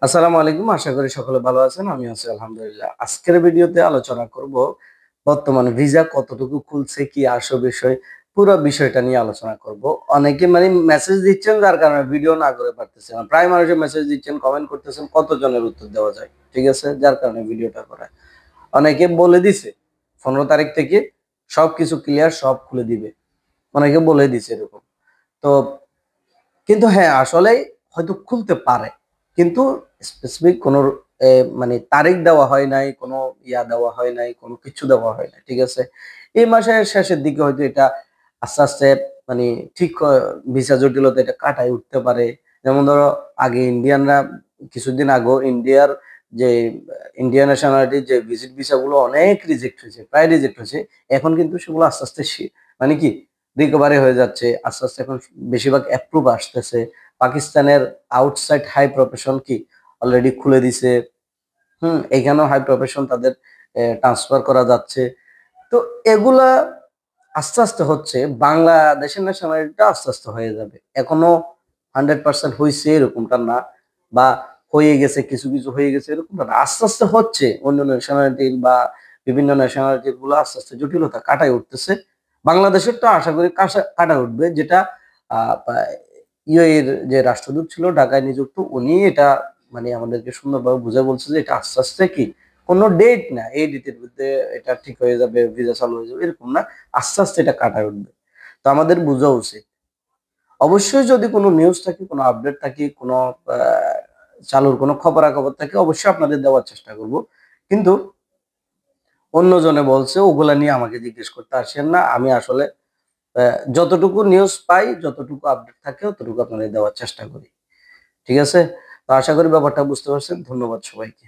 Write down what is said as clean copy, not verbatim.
আসসালামু আলাইকুম। আশা করি সকলে ভালো আছেন। আমি আছি আলহামদুলিল্লাহ। আজকের ভিডিওতে আলোচনা করব বর্তমানে ভিসা কতটুকু খুলছে, কি আসল বিষয়, পুরো বিষয়টা নিয়ে আলোচনা করব। অনেকে মেসেজ দিচ্ছেন যার কারণে ভিডিও না করে পারতেছি না। প্রায় মানুষে মেসেজ দিচ্ছেন, কমেন্ট করতেছেন, কতজনের উত্তর দেওয়া যায়। ঠিক আছে? যার কারণে ভিডিওটা করা। অনেকে বলে দিছে 15 তারিখ থেকে সবকিছু ক্লিয়ার, সব খুলে দিবে। অনেকে বলে দিছে এরকম। তো কিন্তু হ্যাঁ, আসলেই হয়তো খুলতে পারে। কিন্তু স্পেসিফিক কোনো এ তারিখ দেওয়া হয় নাই, কোনো দেওয়া হয় নাই, কোনো কিছু দেওয়া হয় নাই। ঠিক আছে? এই মাসের শেষের দিকে হয়তো এটা আস্তে, আস্তে মানে ঠিক ভিসা জটিলতা এটা কাটায় উঠতে পারে। যেমন ধরো আগে ইন্ডিয়ানরা কিছুদিন আগেও যে ইন্ডিয়ান ন্যাশনালিটির যে ভিজিট ভিসা গুলো অনেক রিজেক্ট হয়েছে, প্রায় রিজেক্ট হয়েছে। এখন কিন্তু সেগুলো আস্তে, আস্তে মানে কি রিকভারি হয়ে যাচ্ছে। আস্তে, আস্তে এখন বেশিরভাগ অ্যাপ্রুভ আসতেছে। পাকিস্তানের আউটসাইড হাই প্রফেশন কি অলরেডি খুলে দিছে। এখানেও হাই প্রফেশন তাদের ট্রান্সফার করা যাচ্ছে। তো এগুলা আস্তে, আস্তে হচ্ছে। বাংলাদেশের ন্যাশনালিটিটা আস্তে, আস্তে হয়ে যাবে। এখনো 100% হইছে এরকমটা না, বা হয়ে গেছে, কিছু, কিছু হয়ে গেছে এরকমটা না। আস্তে, আস্তে হচ্ছে। অন্য ন্যাশনালিটির বা বিভিন্ন ন্যাশনালিটির গুলো আস্তে, আস্তে জটিলতা কাটায় উঠতেছে। বাংলাদেশেরটা আশা করি কাটায় উঠবে। যেটা আ পা ইউএইর যে রাষ্ট্রদূত ছিল ঢাকায় নিযুক্ত, উনি এটা আমাদেরকে সুন্দরভাবে বুঝায় বলছে যে এটা আস্তে, আস্তে কি কোন ডেট না। এই ডেটের মধ্যে এটা ঠিক হয়ে যাবে, ভিসা চালু হয়ে যাবে এরকম না। আস্তে, আস্তে এটা কাটায় উঠবে। তো আমাদের বোঝা উচিত। অবশ্যই যদি কোনো নিউজ থাকে, কোনো আপডেট থাকে, কোনো আ চালুর কোনো খবরাখবর থাকে অবশ্যই আপনাদের দেওয়ার চেষ্টা করব। কিন্তু অন্যজনে বলছে ওগুলা নিয়ে আমাকে জিজ্ঞেস করতে আসেন না। আমি আসলে আ যতটুকু নিউজ পাই, যতটুকু আপডেট থাকে অতটুকু আপনাদের দেওয়ার চেষ্টা করি। ঠিক আছে? তো আশা করি ব্যাপারটা বুঝতে পারছেন। ধন্যবাদ সবাইকে।